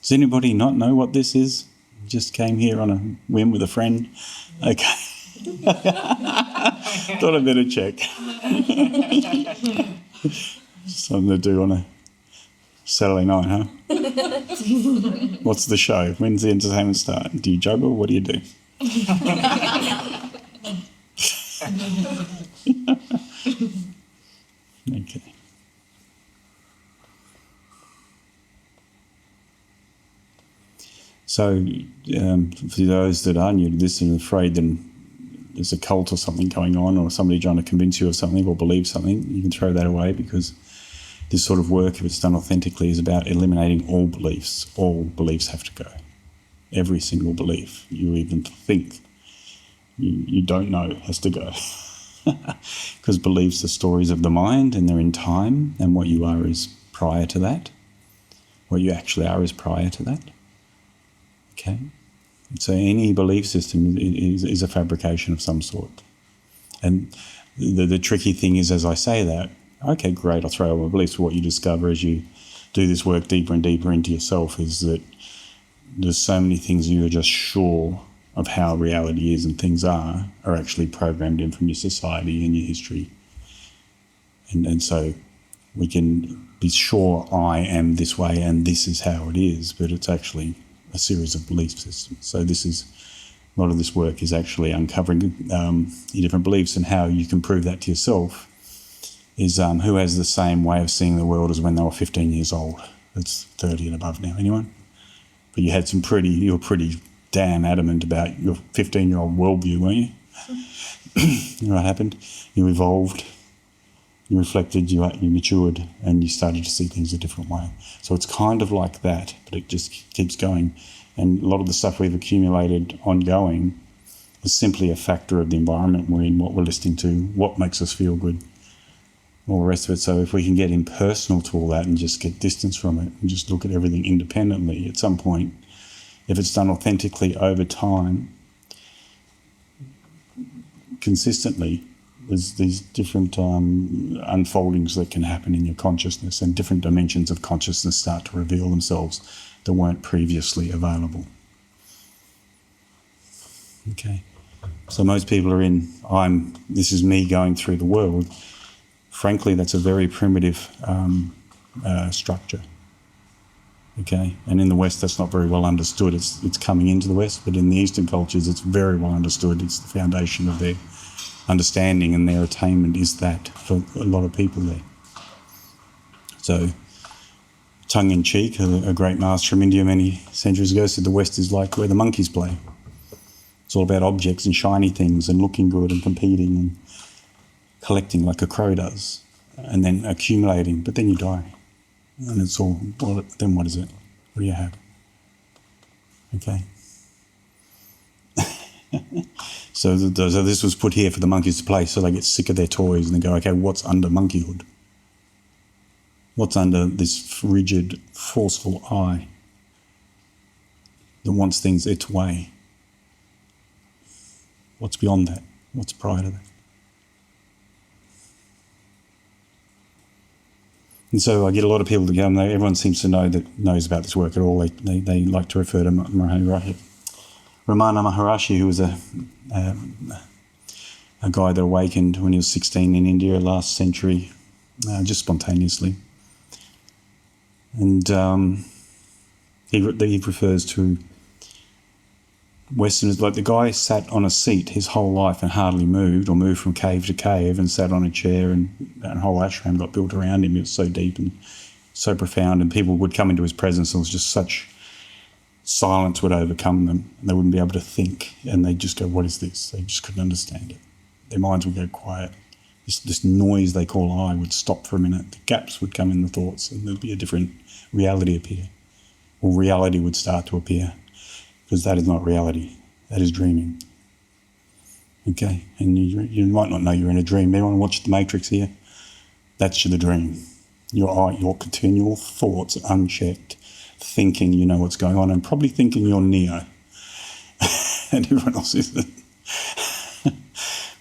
Does anybody not know what this is? Just came here on a whim with a friend. Okay. Thought I'd better check. Something to do on a Saturday night, huh? What's the show? When's the entertainment start? Do you juggle? What do you do? Okay. So, for those that are new to this and afraid that there's a cult or something going on, or somebody trying to convince you of something or believe something, you can throw that away, because this sort of work, if it's done authentically, is about eliminating all beliefs. All beliefs have to go. Every single belief you even think you don't know has to go. Because beliefs are stories of the mind, and they're in time, and what you are is prior to that. What you actually are is prior to that. Okay? So any belief system is a fabrication of some sort. And the tricky thing is, as I say that, okay, great, I'll throw out my beliefs. What you discover as you do this work deeper and deeper into yourself is that there's so many things you're just sure of how reality is and things are actually programmed in from your society and your history. And so we can be sure I am this way and this is how it is, but it's actually a series of belief systems. So this is, a lot of this work is actually uncovering your different beliefs, and how you can prove that to yourself is who has the same way of seeing the world as when they were 15 years old. That's 30 and above now. Anyone? But you were pretty damn adamant about your 15-year-old worldview, weren't you? You know what happened? You evolved, you reflected, you matured, and you started to see things a different way. So it's kind of like that, but it just keeps going. And a lot of the stuff we've accumulated ongoing is simply a factor of the environment we're in, what we're listening to, what makes us feel good, all the rest of it. So if we can get impersonal to all that and just get distance from it and just look at everything independently, at some point, if it's done authentically over time, consistently, there's these different unfoldings that can happen in your consciousness, and different dimensions of consciousness start to reveal themselves that weren't previously available. Okay. So most people are in, this is me going through the world. Frankly, that's a very primitive structure. Okay, and in the West, that's not very well understood. It's coming into the West, but in the Eastern cultures, it's very well understood. It's the foundation of their understanding, and their attainment is that for a lot of people there. So, tongue-in-cheek, a great master from India many centuries ago said the West is like where the monkeys play. It's all about objects and shiny things and looking good and competing and collecting like a crow does, and then accumulating, but then you die. And it's all, well, then what is it? What do you have? Okay. So this was put here for the monkeys to play, so they get sick of their toys and they go, okay, what's under monkeyhood? What's under this rigid, forceful I that wants things its way? What's beyond that? What's prior to that? And so I get a lot of people to come. Everyone seems to knows about this work at all. They like to refer to Ramana Maharishi, who was a guy that awakened when he was 16 in India last century, just spontaneously. And he refers to Westerners, like the guy sat on a seat his whole life and hardly moved, or moved from cave to cave and sat on a chair, and that whole ashram got built around him. It was so deep and so profound, and people would come into his presence, and it was just such silence would overcome them. They wouldn't be able to think, and they'd just go, what is this? They just couldn't understand it. Their minds would go quiet. This noise they call I would stop for a minute. The gaps would come in the thoughts, and there'd be a different reality appear, or reality would start to appear. Because that is not reality, that is dreaming. Okay, and you might not know you're in a dream. Anyone watch The Matrix here? That's the dream. Your continual thoughts unchecked, thinking you know what's going on, and probably thinking you're Neo, and everyone else isn't.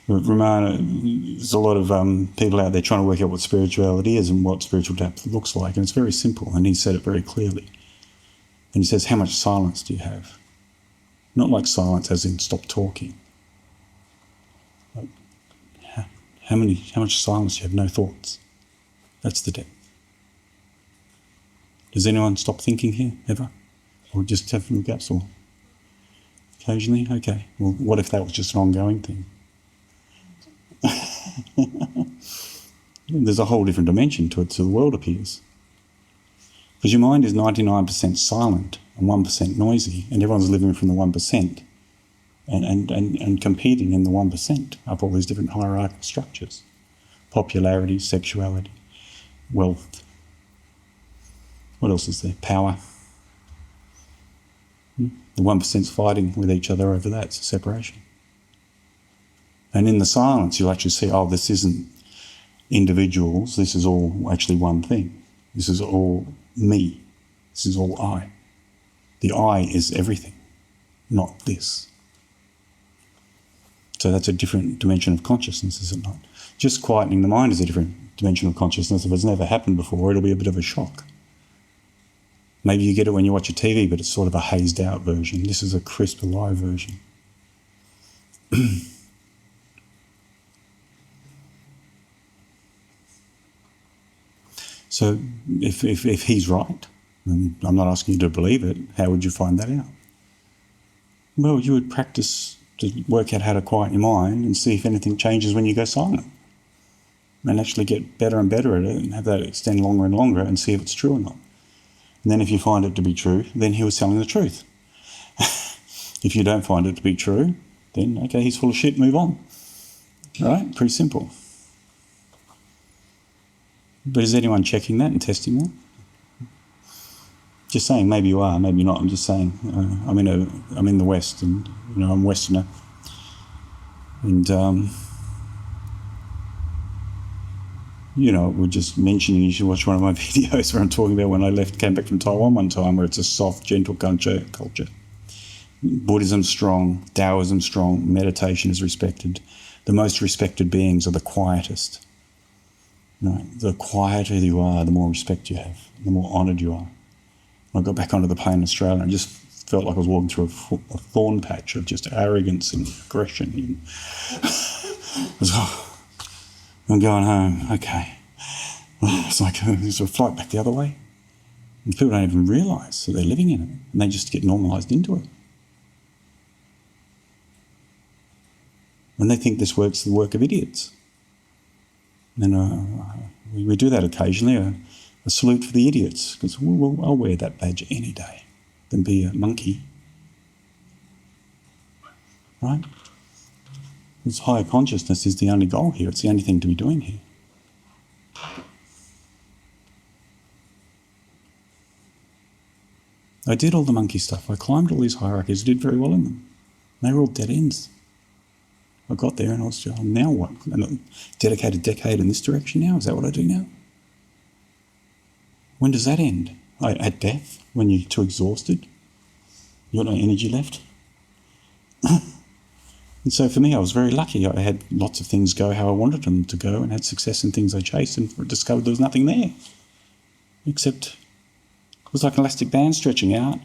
Ramana, there's a lot of people out there trying to work out what spirituality is and what spiritual depth looks like, and it's very simple, and he said it very clearly. And he says, how much silence do you have? Not like silence as in stop talking. Like, how much silence do you have? No thoughts. That's the depth. Does anyone stop thinking here, ever? Or just have little gaps, or occasionally? Okay. Well, what if that was just an ongoing thing? There's a whole different dimension to it, so the world appears. Because your mind is 99% silent and 1% noisy, and everyone's living from the 1% and competing in the 1% of all these different hierarchical structures. Popularity, sexuality, wealth. What else is there? Power. The 1%'s fighting with each other over that. It's a separation. And in the silence, you'll actually see, oh, this isn't individuals. This is all actually one thing. This is all me. This is all I. The I is everything, not this. So that's a different dimension of consciousness, is it not? Just quietening the mind is a different dimension of consciousness. If it's never happened before, it'll be a bit of a shock. Maybe you get it when you watch a TV, but it's sort of a hazed out version. This is a crisp, alive version. So if he's right, and I'm not asking you to believe it, how would you find that out? Well, you would practice to work out how to quiet your mind and see if anything changes when you go silent. And actually get better and better at it and have that extend longer and longer and see if it's true or not. And then if you find it to be true, then he was telling the truth. If you don't find it to be true, then okay, he's full of shit, move on. All right? Pretty simple. But is anyone checking that and testing that? Just saying, maybe you are, maybe not. I'm just saying, I'm in the West, and I'm Westerner, and we're just mentioning. You should watch one of my videos where I'm talking about when I came back from Taiwan one time, where it's a soft, gentle culture. Buddhism's strong, Taoism's strong, meditation is respected. The most respected beings are the quietest. The quieter you are, the more respect you have, the more honoured you are. I got back onto the plane in Australia and I just felt like I was walking through a thorn patch of just arrogance and aggression. And I was, I'm going home, okay. It's like there's a flight back the other way. And people don't even realise that they're living in it, and they just get normalised into it. And they think this work's the work of idiots. And we do that occasionally, a salute for the idiots, because I'll wear that badge any day than be a monkey. Right? This higher consciousness is the only goal here. It's the only thing to be doing here. I did all the monkey stuff. I climbed all these hierarchies. I did very well in them. They were all dead ends. I got there and I was just, now what? And I dedicated a decade in this direction now? Is that what I do now? When does that end? At death? When you're too exhausted? You've got no energy left? And so for me, I was very lucky. I had lots of things go how I wanted them to go and had success in things I chased, and discovered there was nothing there. Except it was like an elastic band stretching out.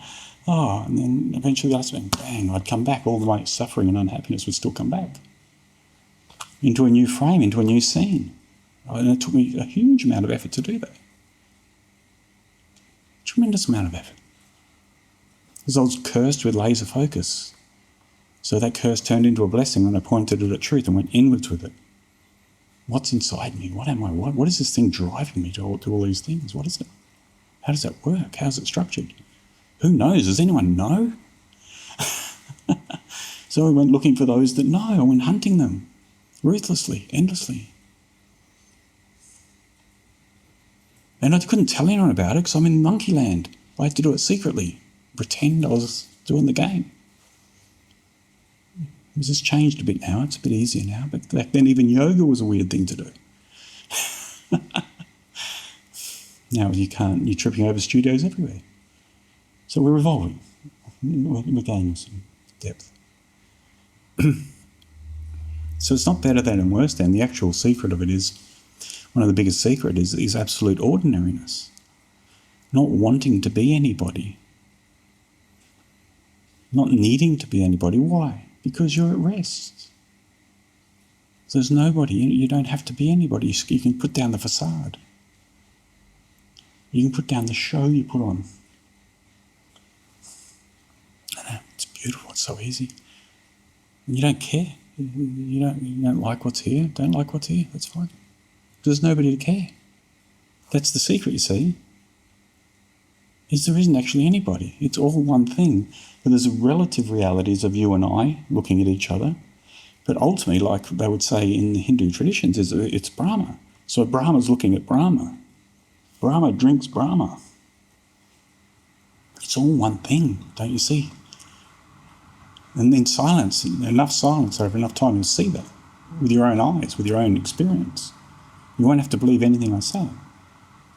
And then eventually the elastic band, bang, I'd come back. All my suffering and unhappiness would still come back. Into a new frame, into a new scene. And it took me a huge amount of effort to do that. Tremendous amount of effort. Because I was cursed with laser focus. So that curse turned into a blessing when I pointed it at truth and went inwards with it. What's inside me? What am I? What is this thing driving me to all these things? What is it? How does that work? How's it structured? Who knows? Does anyone know? So I went looking for those that know. I went hunting them ruthlessly, endlessly. And I couldn't tell anyone about it because I'm in monkey land. I had to do it secretly, pretend I was doing the game. It's just changed a bit now. It's a bit easier now. But back then even yoga was a weird thing to do. Now you're tripping over studios everywhere. So we're evolving. We're gaining some depth. So it's not better than and worse than. The actual secret of it is, one of the biggest secrets is absolute ordinariness. Not wanting to be anybody. not needing to be anybody. Why? Because you're at rest. There's nobody. You don't have to be anybody. You can put down the facade. You can put down the show you put on. I know, it's beautiful. It's so easy. And you don't care. You don't like what's here. Don't like what's here. That's fine. There's nobody to care. That's the secret, you see. Is there isn't actually anybody. It's all one thing. But there's relative realities of you and I looking at each other. But ultimately, like they would say in the Hindu traditions, it's Brahma. So Brahma's looking at Brahma. Brahma drinks Brahma. It's all one thing, don't you see? And in silence, enough silence over enough time, you'll see that with your own eyes, with your own experience. You won't have to believe anything I say.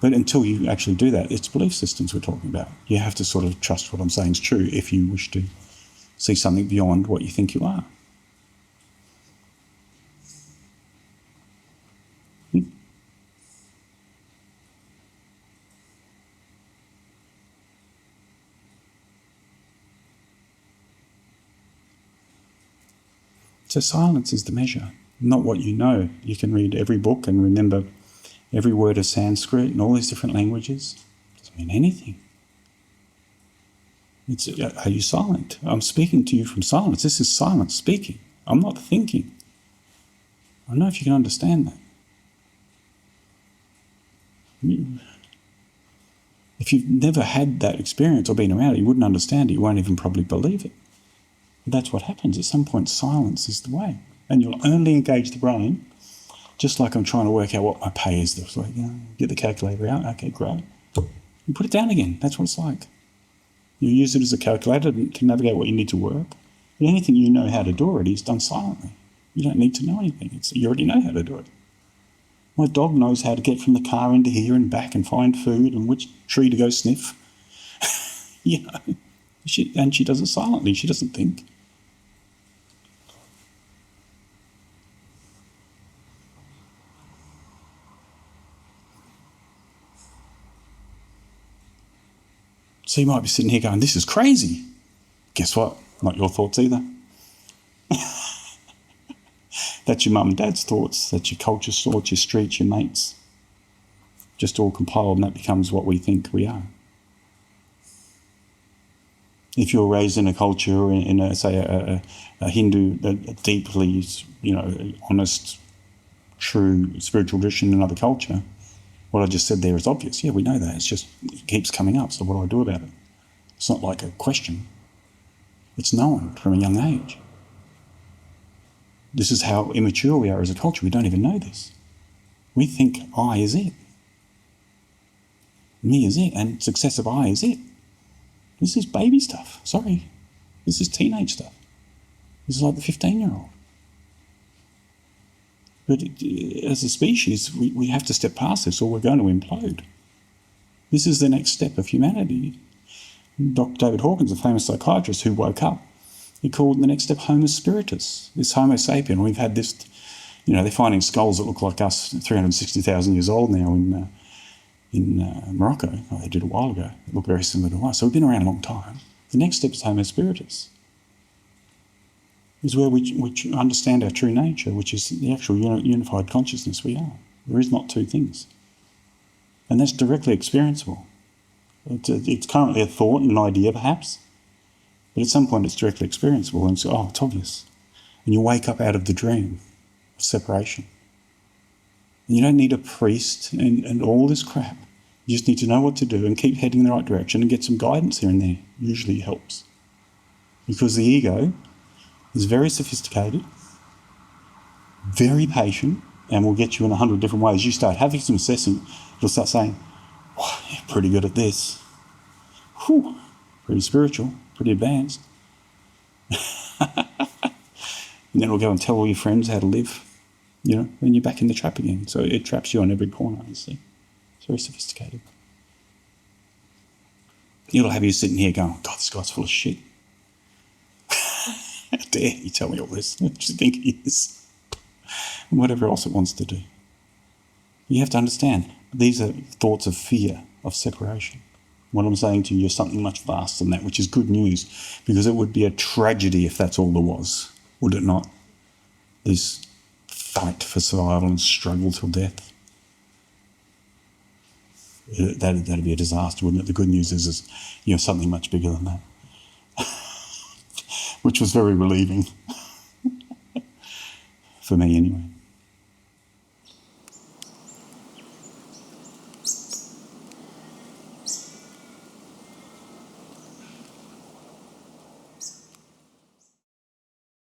But until you actually do that, it's belief systems we're talking about. You have to sort of trust what I'm saying is true if you wish to see something beyond what you think you are. So silence is the measure, not what you know. You can read every book and remember every word of Sanskrit and all these different languages. It doesn't mean anything. Are you silent? I'm speaking to you from silence. This is silence speaking. I'm not thinking. I don't know if you can understand that. If you've never had that experience or been around it, you wouldn't understand it. You won't even probably believe it. That's what happens. At some point, silence is the way. And you'll only engage the brain, just like I'm trying to work out what my pay is. So, get the calculator out. Okay, great. You put it down again. That's what it's like. You use it as a calculator to navigate what you need to work. But anything you know how to do already is done silently. You don't need to know anything. You already know how to do it. My dog knows how to get from the car into here and back and find food and which tree to go sniff. She does it silently. She doesn't think. So you might be sitting here going, this is crazy. Guess what? Not your thoughts either. That's your mum and dad's thoughts. That's your culture's thoughts, your streets, your mates. Just all compiled, and that becomes what we think we are. If you're raised in a culture, in a Hindu, a deeply, honest, true spiritual tradition in another culture, what I just said there is obvious. Yeah, we know that. It keeps coming up. So what do I do about it? It's not like a question. It's known from a young age. This is how immature we are as a culture. We don't even know this. We think I is it. Me is it. And successive I is it. This is baby stuff. Sorry. This is teenage stuff. This is like the 15-year-old. But as a species, we have to step past this or we're going to implode. This is the next step of humanity. Dr. David Hawkins, a famous psychiatrist who woke up, he called the next step Homo spiritus, this Homo sapien. We've had this, they're finding skulls that look like us 360,000 years old now in Morocco. Oh, they did a while ago. They look very similar to us. So we've been around a long time. The next step is Homo spiritus. Is where we understand our true nature, which is the actual unified consciousness we are. There is not two things. And that's directly experienceable. It's currently a thought and an idea, perhaps, but at some point it's directly experienceable, and so, it's obvious. And you wake up out of the dream of separation. And you don't need a priest and all this crap. You just need to know what to do and keep heading in the right direction and get some guidance here and there. Usually helps. Because the ego is very sophisticated, very patient, and will get you in 100 different ways. You start having some assessing, it'll start saying, oh, yeah, pretty good at this. Whew, pretty spiritual, pretty advanced. And then it'll go and tell all your friends how to live, and you're back in the trap again. So it traps you on every corner, you see. It's very sophisticated. It'll have you sitting here going, God, this guy's full of shit. How dare you tell me all this? What do you think he is? And whatever else it wants to do. You have to understand, these are thoughts of fear, of separation. What I'm saying to you, you're something much vaster than that, which is good news, because it would be a tragedy if that's all there was, would it not? This fight for survival and struggle till death. That'd be a disaster, wouldn't it? The good news is you're something much bigger than that, which was very relieving for me anyway.